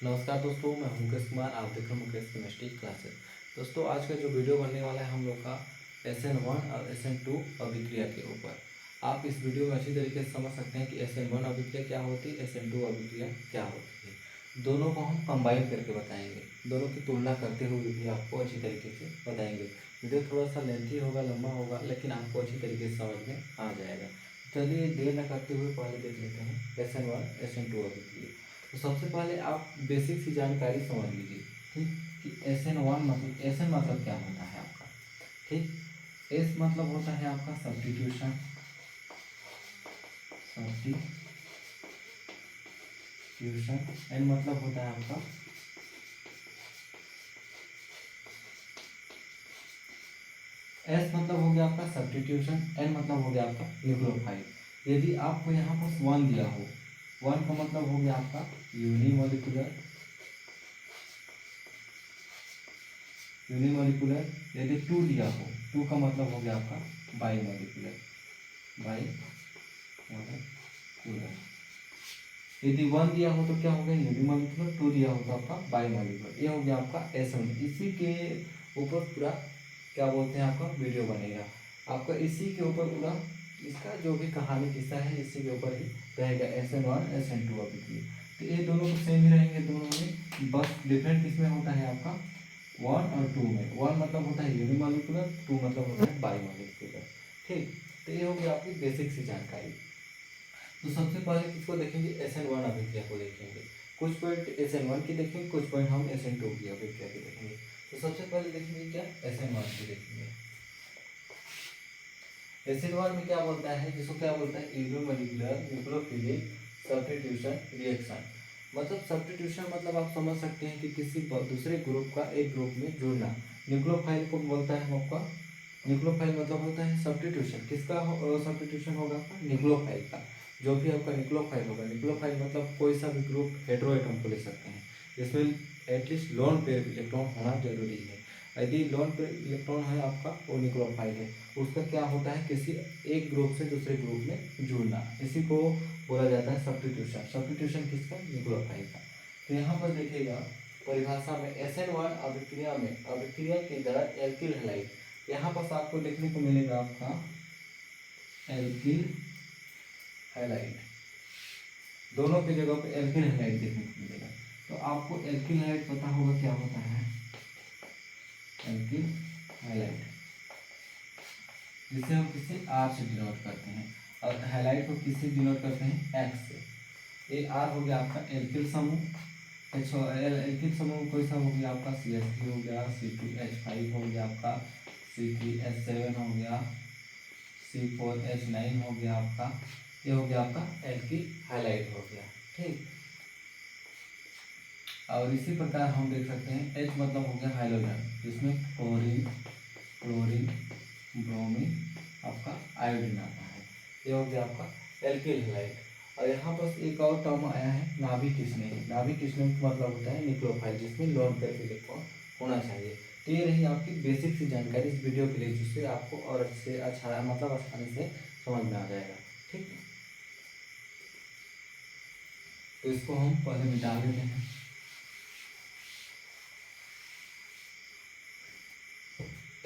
नमस्कार दोस्तों, मैं हूं मुकेश कुमार। आप देख रहे हैं मुकेश केमिस्ट्री क्लासेस। दोस्तों, आज का जो वीडियो बनने वाला है हम लोग का SN1 और SN2 अभिक्रिया के ऊपर। आप इस वीडियो में अच्छी तरीके से समझ सकते हैं कि SN1 अभिक्रिया क्या होती है, SN2 अभिक्रिया क्या होती है। दोनों को हम कंबाइन करके बताएंगे, दोनों की तुलना करते हुए भी आपको अच्छी तरीके से बताएंगे। वीडियो थोड़ा सा लेंथी होगा, लंबा होगा, लेकिन आपको अच्छी तरीके से समझ में आ जाएगा। चलिए देर न करते हुए पहले देख लेते हैं SN1 SN2 अभिक्रिया। तो सबसे पहले आप बेसिक सी जानकारी समझ लीजिए, ठीक। कि SN1 मतलब SN मतलब क्या होता है आपका, ठीक। S मतलब होता है आपका सब्स्टिट्यूशन, N मतलब होता है आपका S मतलब हो गया आपका सब्स्टिट्यूशन, N मतलब हो गया आपका न्यूक्लियोफाइल। यदि आपको यहाँ पर 1 दिया हो, 1 का मतलब हो गया आपका यूनिमोलिकुलर, यदि 2 दिया हो, 2 का मतलब हो गया आपका बाईमोलिकुलर। यदि 1 दिया हो तो क्या हो गया यूनिमोलिकुलर, 2 दिया हो तो आपका बाईमोलिकुलर। ये हो गया आपका SN। इसी के ऊपर पूरा क्या बोलते हैं आपका वीडियो बनेगा। आपका इसी के ऊपर पूरा इसका जो भी कहानी किस्सा है इसी के ऊपर ही रहेगा, SN1 SN2 अभिक्रिया। तो ये दोनों को सेम ही रहेंगे दोनों में, बस डिफरेंट किसमें होता है आपका 1 और 2 में। 1 मतलब होता है यूनिमोलिकुलर, 2 मतलब होता है बाईमोलिकुलर, ठीक। तो ये हो गया आपकी बेसिक सी जानकारी। तो सबसे पहले किसको देखेंगे, SN1 अभिक्रिया को देखेंगे। कुछ पॉइंट SN1 की देखेंगे, कुछ पॉइंट हम SN2 की अभिक्रिया की देखेंगे। तो सबसे पहले देखेंगे क्या, SN1 की देखेंगे। SN1 में क्या बोलता है, जिसको क्या बोलता है यूनिमोलिकुलर न्यूक्लियोफिलिक सब्स्टिट्यूशन रिएक्शन। मतलब सब्स्टिट्यूशन मतलब आप समझ सकते हैं कि किसी दूसरे ग्रुप का एक ग्रुप में जुड़ना। न्यूक्लियोफाइल को बोलता है आपका, न्यूक्लियोफाइल मतलब होता है सब्स्टिट्यूशन। किसका सब्स्टिट्यूशन होगा आपका, न्यूक्लियोफाइल का। जो भी आपका न्यूक्लियोफाइल होगा, न्यूक्लियोफाइल मतलब कोई सा भी ग्रुप हेटेरोएटम को ले सकते हैं, जिसमें एटलीस्ट लोन पेयर इलेक्ट्रॉन होना जरूरी है। यदि लोन पेयर इलेक्ट्रॉन है आपका, वो न्यूक्लियोफाइल है। उसका क्या होता है, किसी एक ग्रुप से दूसरे ग्रुप में जुड़ना, इसी को बोला जाता है सब्स्टिट्यूशन। सब्स्टिट्यूशन किसका, न्यूक्लियोफाइल का। तो यहाँ पर देखिएगा परिभाषा में SN1 अभिक्रिया में अभिक्रिया की दर एल्किल हैलाइड। यहाँ पर आपको देखने को मिलेगा आपका एल्किल हैलाइड, दोनों की जगह पे एल्किल हैलाइड देखने को मिलेगा। तो आपको एल्किल हैलाइड पता होगा क्या होता है, एल्किल हैलाइड, जिसे हम किसी R से डिनोट करते हैं, और हैलाइड को किससे डिनोट करते हैं, X से। ये R हो गया आपका एल्किल समूह। एल्किल समूह कोई सा हो गया आपका CH3 हो गया, C2H5 हो गया आपका, C3H7 हो गया, C4H9 हो गया आपका। ये हो गया आपका एल्किल हैलाइड हो गया, ठीक। और इसी प्रकार हम देख सकते हैं H मतलब हो गया हाइड्रोजन, जिसमें क्लोरीन, ब्रोमीन, आपका आयोडीन आता है। ये हो गया आपका एल्किल हैलाइड। और यहाँ पर एक और टर्म आया है नाभिक स्नेही। नाभिक स्नेही का मतलब होता है न्यूक्लियोफाइल, जिसमें लोन पेयर इलेक्ट्रॉन होना चाहिए। तो ये रही आपकी बेसिक सी जानकारी इस वीडियो के लिए, जिससे आपको और अच्छे अच्छा मतलब आसानी से समझ में आ जाएगा, ठीक। तो इसको हम पहले मिटा लेते हैं।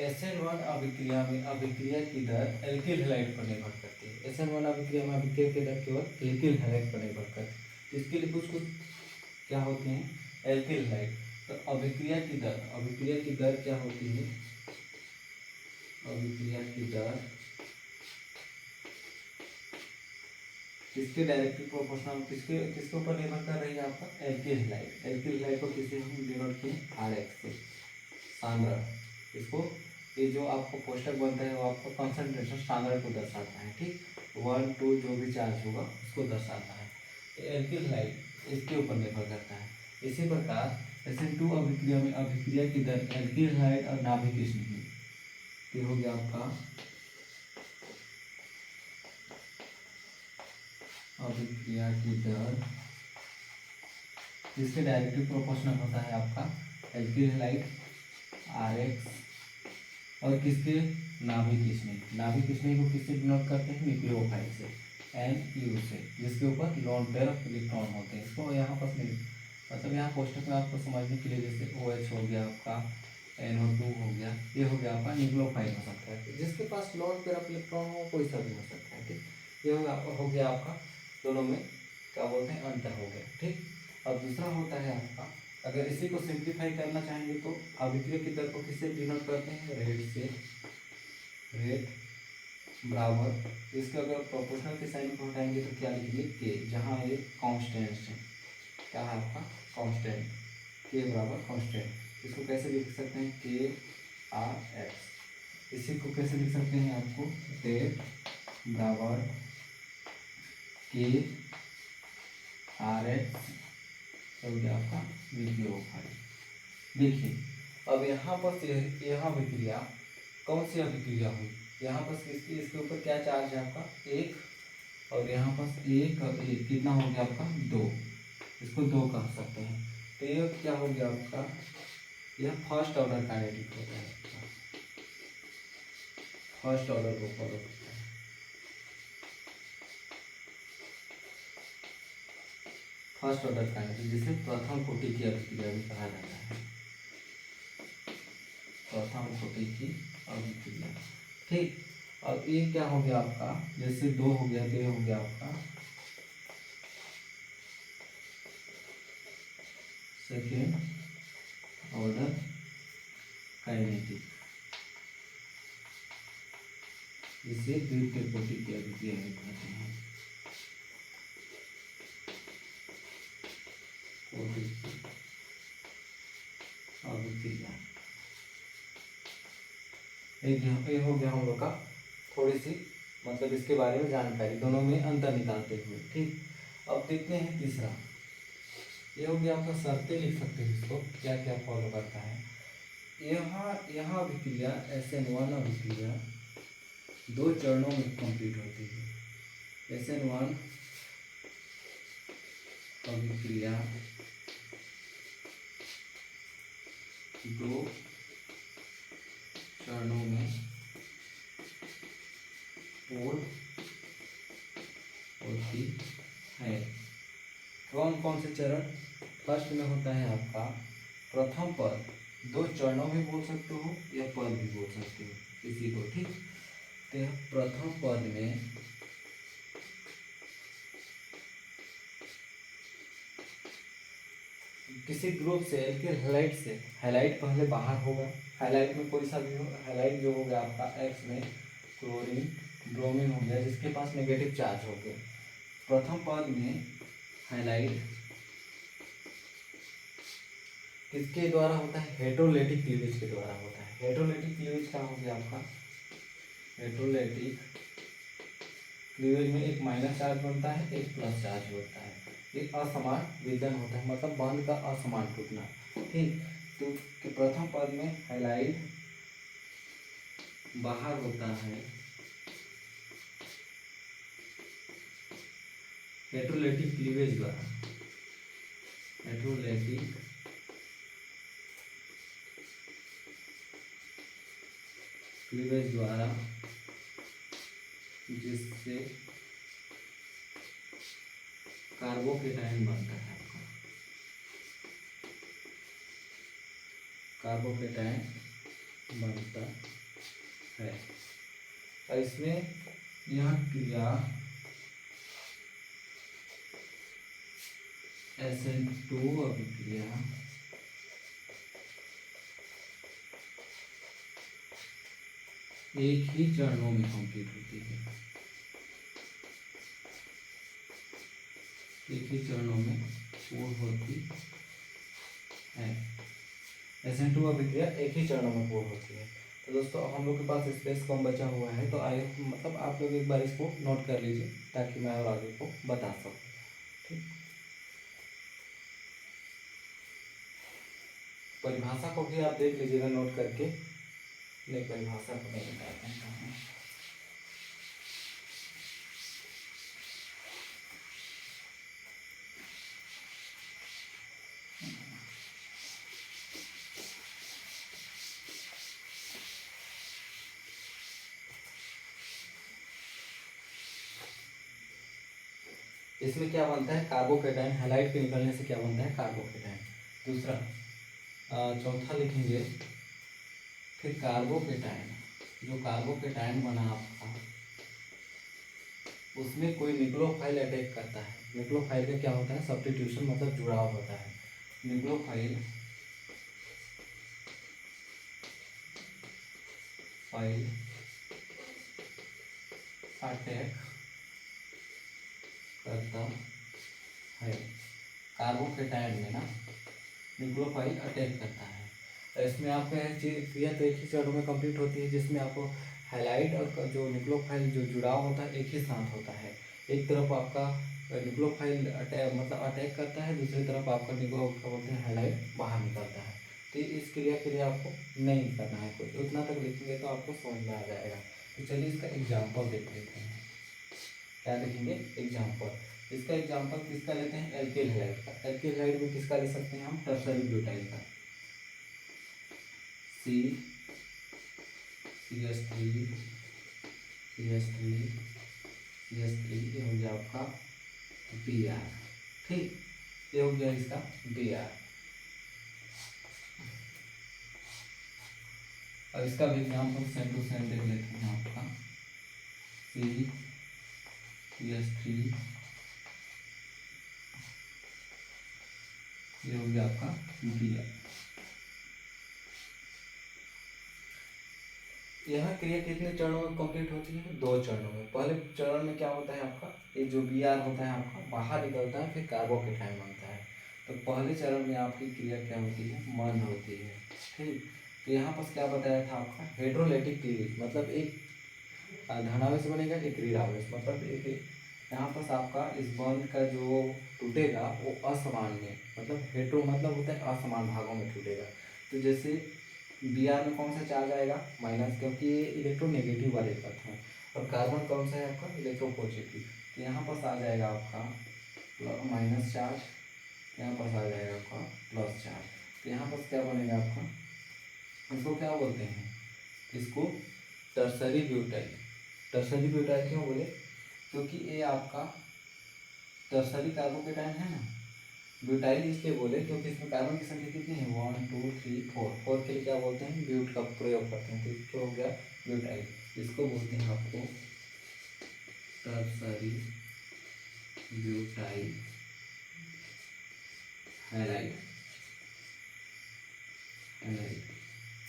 SN1 अभिक्रिया में अभिक्रिया की दर एल्किल हैलाइड पर निर्भर करती है। SN1 अभिक्रिया में अभिक्रिया की दर केवल एल्किल हैलाइड पर निर्भर करती है। इसके लिए कुछ क्या होते हैं, एल्किल हैलाइड। तो अभिक्रिया की दर क्या होती है, अभिक्रिया की दर किसके डायरेक्टली प्रोपोर्शनल, किसके ऊपर निर्भर कर रही है आपका, एल्किल हैलाइड। एल्किल हैलाइड को किससे हम डिनोट किए, RX से, सांद्रण। इसको ये जो आपको पोस्टर बनता है वो आपको कंसंट्रेशन सांद्रण को दर्शाता है, ठीक। 1 2 जो भी चार्ज होगा उसको दर्शाता है। तो एल्किल हैलाइड इसके ऊपर निर्भर करता है। इसी प्रकार SN2 अभिक्रिया में अभिक्रिया की दर एल्किल हैलाइड और नाभिक स्नेही, ये हो गया आपका अभिक्रिया की दर जिसके डायरेक्टली प्रोपोर्शनल होता है आपका एल्किल हैलाइड RX, और किसके, नाभिक स्नेही। नाभिक स्नेही को किससे डिनोट करते हैं, न्यूक्लियोफाइल से, NU से, जिसके ऊपर लोन पेयर इलेक्ट्रॉन होते हैं। इसको यहाँ पर मतलब यहाँ कोष्टक में आपको समझने के लिए जैसे OH हो गया आपका, NO2 हो गया, ये हो गया आपका न्यूक्लियोफाइल हो सकता है। जिसके पास लोन पेयर ऑफ इलेक्ट्रॉन हो कोई सा भी हो सकता है। ठीक, ये हो गया आपका दोनों में क्या बोलते हैं अंतर हो गया। ठीक, अब दूसरा होता है आपका, अगर इसी को सिंप्लीफाई करना चाहेंगे तो अभिक्रिया की दर को किससे डिनोट करते हैं, रेट से। रेट बराबर इसके अगर प्रोपोर्शनल के साइन को हटाएंगे तो क्या लिखेंगे, के, जहाँ ये कांस्टेंट है, क्या है आपका कांस्टेंट, के बराबर कांस्टेंट। इसको कैसे लिख सकते हैं, KRX। इसी को कैसे लिख सकते हैं आपको, रेट बराबर KRX हो गया आपका न्यूक्लियोफाइल। देखिए अब यहाँ पर यहाँ विक्रिया कौन सी अभिक्रिया हुई, यहाँ पर इसके ऊपर क्या चार्ज है आपका, एक, और यहाँ पर एक और एक कितना हो गया आपका, दो, इसको दो कह सकते हैं। तो ये क्या हो गया आपका, यह फर्स्ट ऑर्डर काइनेटिक होता है, फर्स्ट ऑर्डर को फॉलो करता है। फर्स्ट ऑर्डर काइनेटिक जिसे प्रथम कोटि की अभिक्रिया भी कहा जाता है, प्रथम कोटि की अभिक्रिया। ठीक, अब ये क्या हो गया आपका, जैसे दो हो गया तो ये हो गया आपका सेकेंड ऑर्डर काइनेटिक, इसे द्वितीय कोटि की अभिक्रिया भी कहते हैं। अभिक्रिया ये हो गया हम लोग का थोड़ी सी मतलब इसके बारे में जानकारी, दोनों में अंतर निकालते हुए। ठीक, अब देखते हैं तीसरा, ये हो गया आपका शर्तें लिख सकते हैं इसको क्या क्या फॉलो करता है। यहाँ अभिक्रिया SN1 अभिक्रिया दो चरणों में कंप्लीट होती है। SN1 अभिक्रिया दो चरणों में पूर्ण होती है। कौन कौन से चरण, फर्स्ट में होता है आपका प्रथम पद, दो चरणों में बोल सकते हो या पद भी बोल सकते हो इसी को। ठीक, तो प्रथम पद में किसी ग्रुप से एल्किल हैलाइड से, हैलाइड पहले बाहर होगा, हैलाइड में कोई सा भी हो, हैलाइड जो हो गया आपका X में क्लोरीन ब्रोमीन हो गया जिसके पास नेगेटिव चार्ज हो गया। प्रथम पद में हैलाइड किसके द्वारा होता है, हेटेरोलेटिक क्लीवेज के द्वारा होता है। हेटेरोलेटिक क्लीवेज क्या हो गया आपका, हेटेरोलेटिक क्लीवेज में एक माइनस चार्ज बनता है, एक प्लस चार्ज होता है। ये असमान विदलन होता है, मतलब बंध का असमान टूटना। ठीक, तो प्रथम पद में हैलाइड बाहर होता है हेटेरोलेटिक क्लीवेज द्वारा, हेटेरोलेटिक क्लीवेज द्वारा, जिससे कार्बोकेटायन बनता है आपका, कार्बोकेटायन बनता है। और इसमें यह क्रिया SN2 अभिक्रिया एक ही चरणों में कंप्लीट होती है, एक ही चरणों में पूर्ण होती है। SN2 अभिक्रिया एक ही चरणों में पूर्ण होती है। तो दोस्तों हम लोग के पास स्पेस कम बचा हुआ है, तो आइए मतलब आप लोग एक बार इसको नोट कर लीजिए ताकि मैं और आगे को बता सकूँ। ठीक, परिभाषा को भी आप देख लीजिएगा नोट करके, नहीं परिभाषा को नहीं बताते हैं। इसमें क्या बनता है, कार्बोकेटाइन। हैलाइड के निकलने से क्या बनता है, कार्बोकेटाइन। दूसरा चौथा लिखेंगे, फिर कार्बोकेटाइन, जो कार्बोकेटाइन बना आपका, उसमें कोई न्यूक्लियोफाइल अटैक करता है। न्यूक्लियोफाइल का क्या होता है, सब्स्टिट्यूशन मतलब जुड़ाव होता है। न्यूक्लियोफाइल फाइल अटैक करता है कार्बोकेटाइन में ना, न्यूक्लियोफाइल अटैक करता है। तो इसमें आपका क्रिया तो एक ही चरण में कंप्लीट होती है, जिसमें आपको हैलाइड और जो न्यूक्लियोफाइल जो जुड़ाव होता है एक ही साथ होता है। एक तरफ आपका न्यूक्लियोफाइल अटैक मतलब अटैक करता है, दूसरी तरफ आपका क्या बोलते हैं, हैलाइड बाहर निकलता है। तो इस क्रिया के लिए आपको नहीं करना है कुछ, उतना तक लिखेंगे तो आपको समझ में आ जाएगा। तो चलिए इसका एग्जाम्पल देख लेते हैं। क्या देखेंगे, एग्जाम्पल। इसका एग्जाम्पल किसका लेते हैं, एल्किल हैलाइड का। एल्किल हैलाइड में किसका ले सकते हैं हम, टर्सरी ब्यूटाइल का। CH3 CH3 CH3, ये हो गया आपका Br। ठीक, ये हो गया इसका Br। अब इसका भी एग्जाम्पल सेम टू सेम देख लेते हैं आपका। CH3, ये हो गया आपका Br। यह क्रिया कितने चरणों में कंप्लीट होती है, 2 चरणों में। पहले चरण में क्या होता है आपका, ये जो Br होता है आपका बाहर निकलता है, फिर कार्बोकेटाइन बनता है। तो पहले चरण में आपकी क्रिया क्या होती है, मंद होती है। ठीक, तो यहाँ पर क्या बताया था आपका, हाइड्रोलाइटिक क्लीवेज, मतलब एक धनावेश बनेगा, एक ऋणावेश, मतलब एक यहाँ पर आपका इस बॉन्ड का जो टूटेगा वो असमान में, मतलब हेट्रो मतलब होता है असमान भागों में टूटेगा। तो जैसे Br में कौन सा चार्ज आएगा, माइनस, क्योंकि ये इलेक्ट्रोनेगेटिव वाले तत्व है। और कार्बन कौन सा है आपका, इलेक्ट्रोपॉजिटिव। तो यहाँ पर आ जाएगा आपका माइनस चार्ज, यहाँ पर आ जाएगा आपका प्लस चार्ज। तो यहाँ पर क्या बनेगा आपका, इसको क्या बोलते हैं, इसको टर्सरी ब्यूटाइल। टर्सरी ब्यूटाइल क्यों बोले, क्योंकि ये आपका टर्सरी कार्बोकेटाइन है ना। ब्यूटाइल इसलिए बोले क्योंकि इसमें कार्बन की संख्या कितनी है, 1 2 3 4। 4 के लिए क्या बोलते हैं, ब्यूट का प्रयोग करते हैं। तो क्या हो गया, ब्यूटाइल। इसको बोलते हैं आपको tertiary butyl halide. Halide,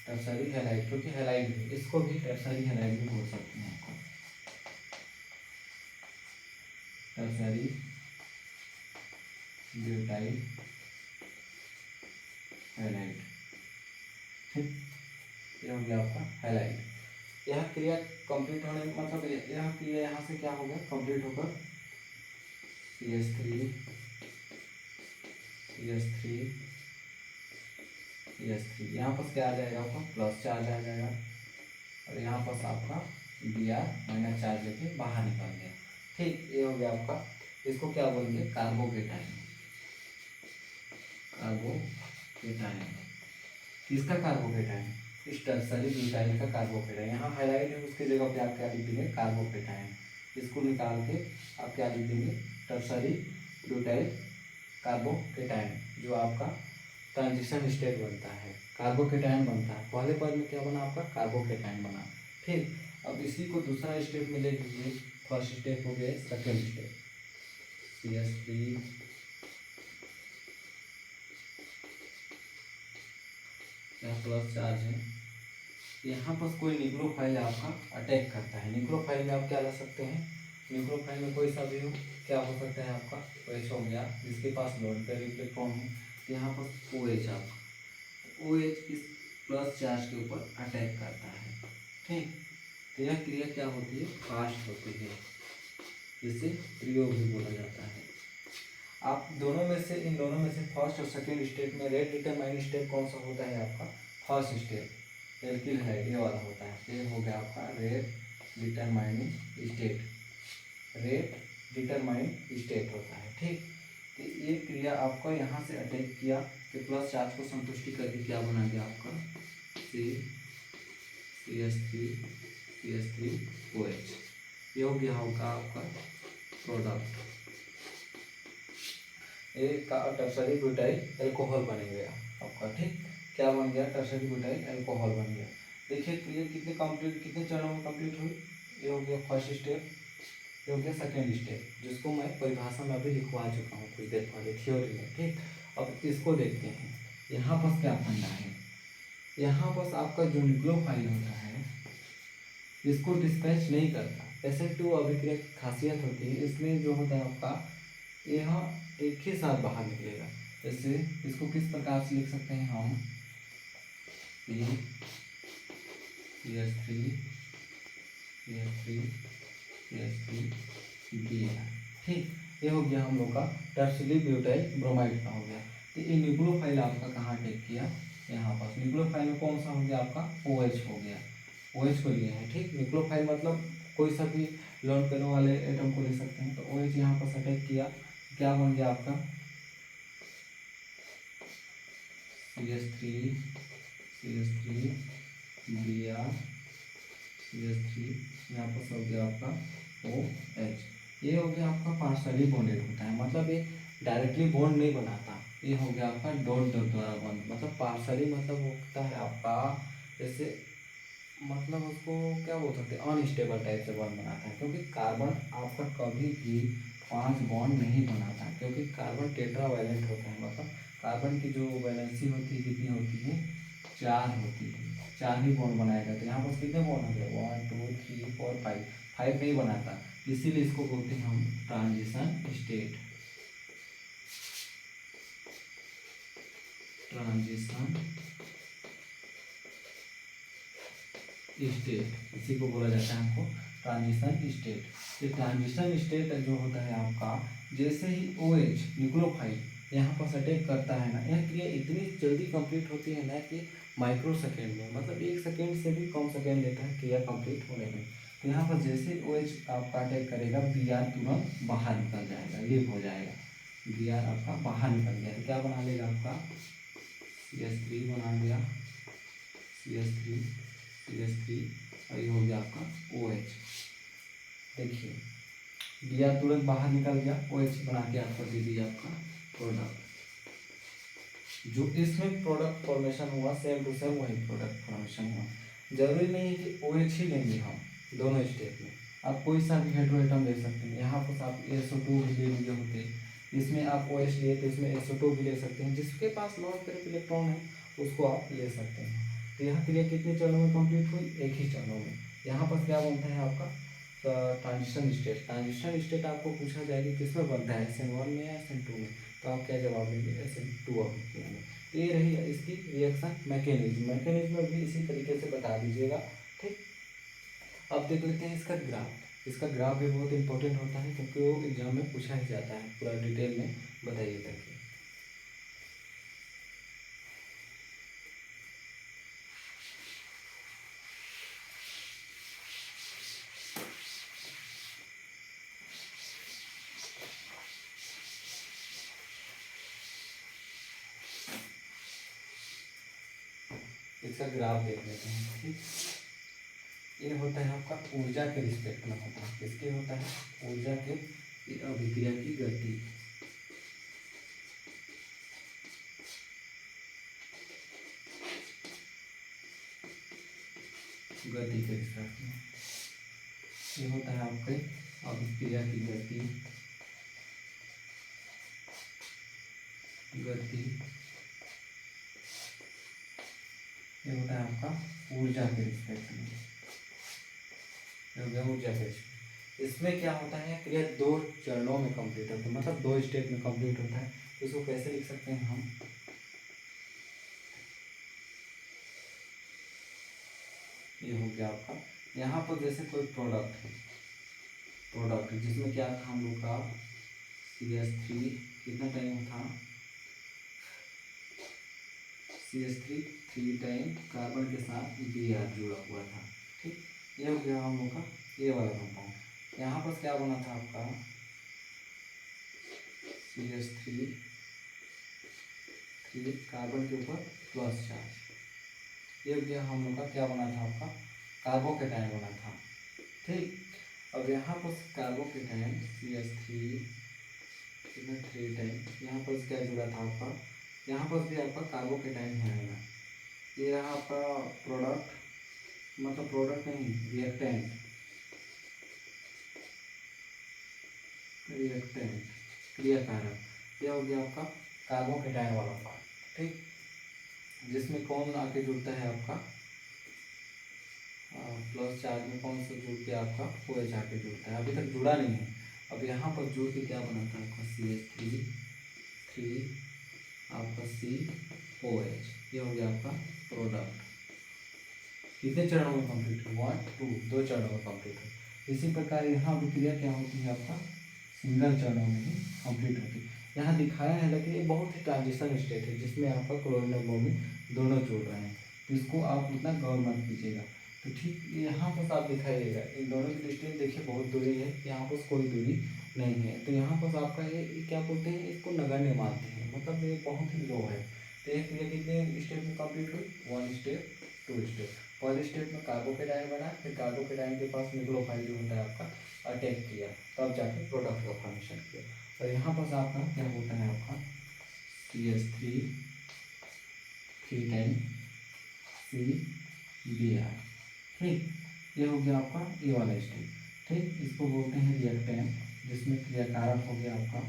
tertiary halide, क्योंकि हैलाइड है, इसको भी टर्सरी हैलाइड भी बोल सकते हैं आपको, टर्सरी ब्यूटाइल हैलाइड। ठीक, ये हो गया आपका हैलाइड। यह क्रिया कंप्लीट होने मतलब यह क्रिया यहाँ से क्या होगा, कंप्लीट होकर CH3 CH3 CH3, यहाँ पर क्या आ जाएगा आपका, प्लस चार्ज आ जाएगा। और यहाँ पर आपका Br माइनस चार्ज लेके बाहर निकल गया। ठीक, ये हो गया आपका, इसको क्या बोलेंगे, कार्बोकेटाइन। कार्बोकेटाइन, किसका कार्बोकेटाइन, इस टर्सरी ब्यूटाइल का कार्बोकेटाइन। यहाँ हाईलाइट है, उसकी जगह पे आप क्या लिख देंगे, कार्बोकेटाइन। इसको निकाल के आप क्या लिख देंगे, टर्सरी ब्यूटाइल कार्बोकेटाइन, जो आपका ट्रांजिशन स्टेट बनता है, कार्बोकेटाइन बनता है। पहले पद में क्या बना आपका, कार्बोकेटाइन बना। ठीक, अब इसी को दूसरा स्टेप में ले लीजिए। फर्स्ट स्टेप हो गया, second step CH3 plus charge है। यहाँ पर कोई न्यूक्लियोफाइल आपका अटैक करता है। न्यूक्लियोफाइल में आप क्या ला सकते हैं, न्यूक्लियोफाइल में कोई सा भी हो, क्या हो सकता है आपका, OH हो गया, जिसके पास लोन पेयर इलेक्ट्रॉन है। तो यहाँ पर OH आपका, OH इस प्लस चार्ज के ऊपर अटैक करता है। ठीक, तो यह क्रिया क्या होती है, फास्ट होती है, जिसे प्रयोग भी बोला जाता है। आप दोनों में से, इन दोनों में से फर्स्ट और सेकेंड स्टेप में रेट डिटरमाइन स्टेप कौन सा होता है आपका, फर्स्ट स्टेप एल्किल है, ये वाला होता है। ये हो गया आपका rate determining state, rate determine state होता है। ठीक, तो ये क्रिया आपका यहाँ से अटैक किया, तो प्लस चार्ज को संतुष्टि करके क्या बना गया आपका, CH3 OH। ये हो गया होगा आपका प्रोडक्ट। एक का टर्सरी ब्यूटाइल एल्कोहल बन गया आपका। ठीक, क्या बन गया? टर्सरी ब्यूटाइल एल्कोहल बन गया। देखिए क्रिया कितने कंप्लीट, कितने चरणों में कंप्लीट हुई? ये हो गया फर्स्ट स्टेप, ये हो गया सेकेंड स्टेप, जिसको मैं परिभाषा में अभी लिखवा चुका हूँ कुछ देर पहले थ्योरी में। ठीक, अब इसको देखते हैं। यहाँ पर क्या फंडा है? यहाँ पर आपका जो न्यूक्लियोफाइल होता है इसको डिस्पैच नहीं करता। SN2 अभिक्रिया की खासियत होती है, इसमें जो होता है आपका यह एक ही साथ बाहर निकलेगा। जैसे इसको किस प्रकार से लिख सकते हैं हम? CH3 Br। ठीक, ये हो गया हम लोग का टर्सरी ब्यूटाइल ब्रोमाइड का हो गया। तो ये न्यूक्लियोफाइल आपका कहाँ अटैक किया? यहाँ पर। न्यूक्लियोफाइल में कौन सा हो गया आपका? OH हो गया। OH को लिए हैं। ठीक, न्यूक्लियोफाइल मतलब कोई सा भी लॉन्ग पेयर वाले एटम को ले सकते हैं। तो OH यहाँ पर अटैक किया, क्या बन गया आपका? CH3 Br CH3, यहाँ पर हो गया आपका OH। ये हो गया आपका पार्शली बॉन्डेड होता है, मतलब ये डायरेक्टली बॉन्ड नहीं बनाता। ये हो गया आपका डॉट डॉट द्वारा बॉन्ड, मतलब पार्शली मतलब होता है आपका जैसे, मतलब उसको क्या बोल सकते हैं, अनस्टेबल टाइप से बॉन्ड बनाता है। क्योंकि कार्बन आपका कभी भी 5 बॉन्ड नहीं बनाता, क्योंकि कार्बन टेट्रावैलेंट होता है। मतलब कार्बन की जो वैलेंसी होती है कितनी होती है? 4 होती है। 4 ही बॉन्ड बनाया जाता है। यहाँ पर कितने बॉन्ड हो गए? 1 2 3 4 5, 5 नहीं बनाता। इसीलिए इसको बोलते हैं हम ट्रांजिशन स्टेट। ट्रांजिशन स्टेट इसी को बोला जाता है हमको ट्रांजिशन स्टेट। ये ट्रांजिशन स्टेट जो होता है आपका, जैसे ही OH न्यूक्लियोफाइल यहाँ पर अटैक करता है ना, यह क्रिया इतनी जल्दी कंप्लीट होती है ना कि माइक्रो सेकेंड में, मतलब 1 सेकेंड से भी कम सेकेंड लेता है क्रिया कंप्लीट होने में। तो यहाँ पर जैसे OH आपका अटैक करेगा, Br तुरंत बाहर निकल जाएगा, लीव हो जाएगा। Br आपका बाहर निकल गया तो क्या बना लेगा आपका? CH3 बना लिया, CH3 और ये हो गया आपका OH। देखिए Br तुरंत बाहर निकल गया, OH बना के आपको दे दिया आपका प्रोडक्ट। जो इसमें प्रोडक्ट फॉर्मेशन हुआ सेम टू सेम वही प्रोडक्ट फॉर्मेशन हुआ। जरूरी नहीं है कि OH ही लेंगे हम दोनों स्टेप में, आप कोई सा भी हेटेरोएटम ले सकते हैं। यहाँ पर आप SO2 भी ले लिए होते, इसमें आप OH लिए तो इसमें SO2 भी ले सकते हैं। जिसके पास लॉन्ग पेयर इलेक्ट्रॉन है उसको आप ले सकते हैं। तो यहाँ क्रिया कितने चरणों में कंप्लीट हुई? एक ही चरणों में। यहाँ पर क्या बनता है आपका? Transition state. ट्रांजिशन स्टेट आपको पूछा जाएगा किसमें बनता है, SN1 में या SN2 में? तो आप क्या जवाब देंगे? SN2 अभिक्रिया में। तो ये रही इसकी रिएक्शन मैकेनिज्म। मैकेनिज्म भी इसी तरीके से बता दीजिएगा। ठीक, अब देख लेते हैं इसका ग्राफ। इसका ग्राफ भी बहुत इंपॉर्टेंट होता है क्योंकि वो एग्जाम में पूछा ही जाता है। पूरा डिटेल में बताइए करके। इसका ग्राफ देख लेते हैं। ठीक, ये होता है आपका ऊर्जा के रिस्पेक्ट में होता है। किसके होता है? ऊर्जा के अभिक्रिया की गति। गति के रिस्पेक्ट में ये होता है आपके अभिक्रिया की गति। ये होता है आपका ऊर्जा के रिस्पेक्ट में। ऊर्जा के रिस्पेक्ट। इसमें क्या होता है? क्रिया 2 चरणों में कंप्लीट होता है, मतलब 2 स्टेप में कंप्लीट होता है। तो इसको कैसे लिख सकते हैं हम? ये हो गया आपका, यहाँ पर जैसे कोई प्रोडक्ट है, प्रोडक्ट जिसमें क्या था हम लोग का? CH3 कितना टाइम था? CH3 3 टाइम कार्बन के साथ Br जुड़ा हुआ था। ठीक, ये हो गया हम लोग का ये वाला कंपाउंड। यहाँ पर क्या बना था आपका? CH3 कार्बन के ऊपर प्लस चार्ज। ये हो गया हम लोग का क्या बना था आपका? कार्बोकेटाइन बना था। ठीक, अब यहाँ पर कार्बोकेटाइन CH3 इसमें 3 टाइम, यहाँ पर क्या जुड़ा था आपका, यहाँ पर भी आपका कार्बोकेटाइन ही आएगा। ये रहा आपका प्रोडक्ट, मतलब प्रोडक्ट नहीं, रिएक्टेंट, रिएक्टेंट क्रियाकारक, ये हो गया आपका कार्बोकेटाइन वाला पार्ट, ठीक। जिसमें कौन आके जुड़ता है आपका, प्लस चार्ज में कौन सा जुड़ के आपका OH आके जुड़ता है, अभी तक जुड़ा नहीं है। अब यहाँ पर जुड़ के क्या बनाता है आपका CH3 आपका COH, ये हो गया आपका प्रोडक्ट। कितने चरणों में कंप्लीट है, 1 2, 2 चरणों में कंप्लीट है। इसी प्रकार यहाँ अभिक्रिया क्या होती है आपका, सिंगल चरणों में ही कंप्लीट होती है। यहाँ दिखाया है, लेकिन ये बहुत ही ट्रांजिशन स्टेट है जिसमें आपका क्लोरीन और ब्रोमीन दोनों जुड़ रहे हैं, तो इसको आप उतना गौर मत कीजिएगा। तो ठीक यहाँ पर आप दिखाइएगा, इन दोनों की डिस्टेंस देखिए बहुत दूरी है, यहाँ पर कोई दूरी नहीं है, तो यहाँ पर आपका ये क्या बोलते हैं, इसको नगण्य मानते हैं, मतलब ये बहुत ही लो है। तो एक क्रिया कितने स्टेप में कंप्लीट हुई, 1 स्टेप 2 स्टेप। पहले स्टेप में कार्बोकेटाइन बना, फिर कार्बोकेटाइन के पास न्यूक्लियोफाइल जो होता है आपका अटैक किया, तब जाके प्रोडक्ट का फॉर्मेशन किया। और यहाँ पर आपका क्या होता है आपका CH3 3 टाइम CBr, ठीक। ये हो गया आपका ये वाला स्टेप, ठीक। इसको बोलते हैं रिएक्टेंट, जिसमें क्रियाकारक हो गया आपका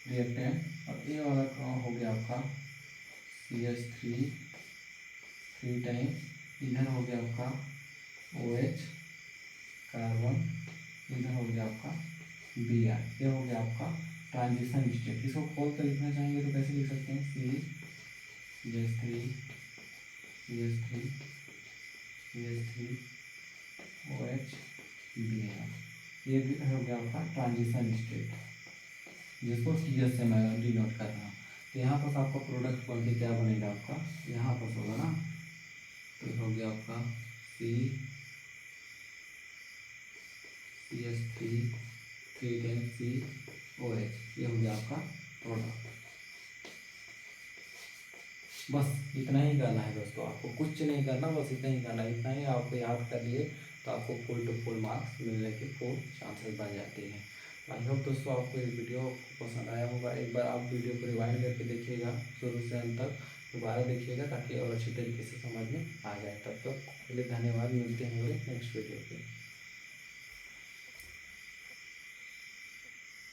रिएक्टेंट, और ये वाला हो गया आपका CH3 3 टाइम, इधर हो गया आपका OH कार्बन, इधर हो गया आपका Br, ये हो गया आपका ट्रांजिशन स्टेट। इसको खोल कर लिखना चाहेंगे तो कैसे लिख सकते हैं, CH3 OH Br, ये भी हो गया आपका ट्रांजिशन स्टेट, जिसको TS से मैं डिनोट कर रहा हूँ। तो यहाँ पर आपका प्रोडक्ट बन के क्या बनेगा आपका, यहाँ पर होगा ना, तो हो गया आपका CH3 3 टाइम COH, ये हो गया आपका प्रोडक्ट। बस इतना ही करना है दोस्तों, आपको कुछ नहीं करना, बस इतना ही करना है। इतना ही आपको याद कर लिए तो आपको फुल टू फुल मार्क्स मिलने के फुल चांसेस बन जाते हैं। आई होप दोस्तों आपको ये वीडियो पसंद आया होगा। एक बार आप वीडियो को रिवाइंड करके देखिएगा शुरू से अंत तक, दोबारा देखिएगा ताकि और अच्छी तरीके से समझ में आ जाए। तब तक के लिए धन्यवाद, मिलते हैं नेक्स्ट वीडियो पे।